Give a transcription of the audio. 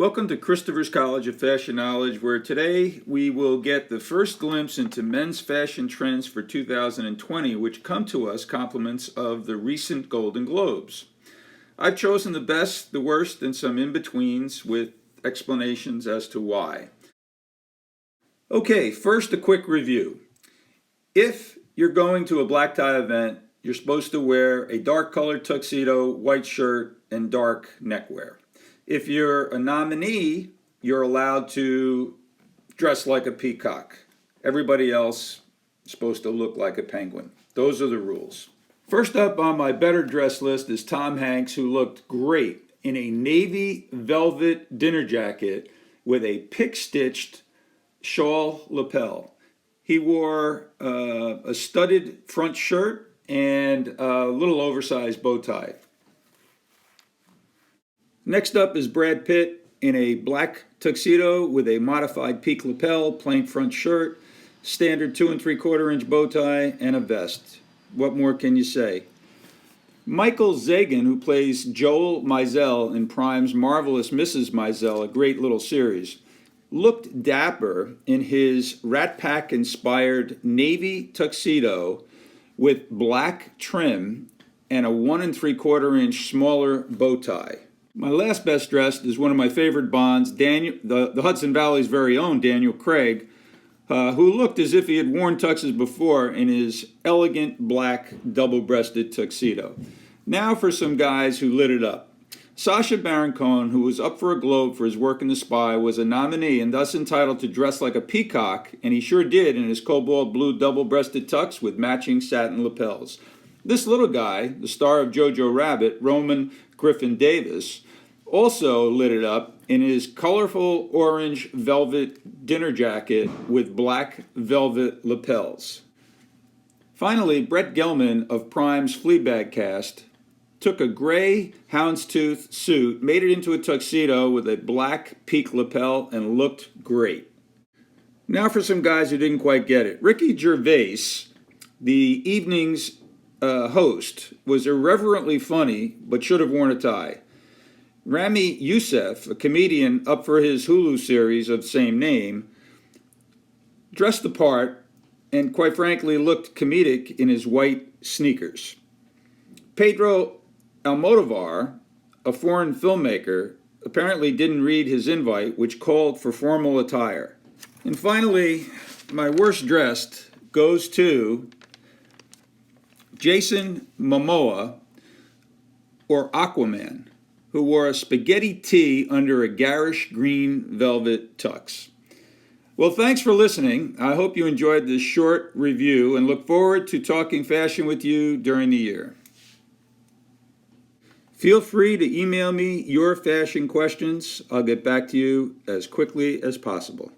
Welcome to Christopher's College of Fashion Knowledge, where today we will get the first glimpse into men's fashion trends for 2020, which come to us compliments of the recent Golden Globes. I've chosen the best, the worst, and some in-betweens with explanations as to why. Okay, first a quick review. If you're going to a black tie event, you're supposed to wear a dark colored tuxedo, white shirt, and dark neckwear. If you're a nominee, you're allowed to dress like a peacock. Everybody else is supposed to look like a penguin. Those are the rules. First up on my better dress list is Tom Hanks, who looked great in a navy velvet dinner jacket with a pick-stitched shawl lapel. He wore a studded front shirt and a little oversized bow tie. Next up is Brad Pitt in a black tuxedo with a modified peak lapel, plain front shirt, standard 2 3/4 inch bow tie, and a vest. What more can you say? Michael Zagan, who plays Joel Mizell in Prime's Marvelous Mrs. Maisel, a great little series, looked dapper in his Rat Pack-inspired navy tuxedo with black trim and a 1 3/4 inch smaller bow tie. My last best dressed is one of my favorite Bonds, the Hudson Valley's very own Daniel Craig, who looked as if he had worn tuxes before in his elegant black double-breasted tuxedo. Now for some guys who lit it up. Sacha Baron Cohen, who was up for a Globe for his work in The Spy, was a nominee and thus entitled to dress like a peacock, and he sure did in his cobalt blue double-breasted tux with matching satin lapels. This little guy, the star of Jojo Rabbit, Roman Griffin Davis, also lit it up in his colorful orange velvet dinner jacket with black velvet lapels. Finally, Brett Gelman of Prime's Fleabag cast took a gray houndstooth suit, made it into a tuxedo with a black peak lapel, and looked great. Now for some guys who didn't quite get it. Ricky Gervais, the evening's host, was irreverently funny but should have worn a tie. Ramy Youssef, a comedian up for his Hulu series of the same name, dressed the part and quite frankly looked comedic in his white sneakers. Pedro Almodovar, a foreign filmmaker, apparently didn't read his invite, which called for formal attire. And finally, my worst dressed goes to Jason Momoa, or Aquaman, who wore a spaghetti tee under a garish green velvet tux. Well, thanks for listening. I hope you enjoyed this short review and look forward to talking fashion with you during the year. Feel free to email me your fashion questions. I'll get back to you as quickly as possible.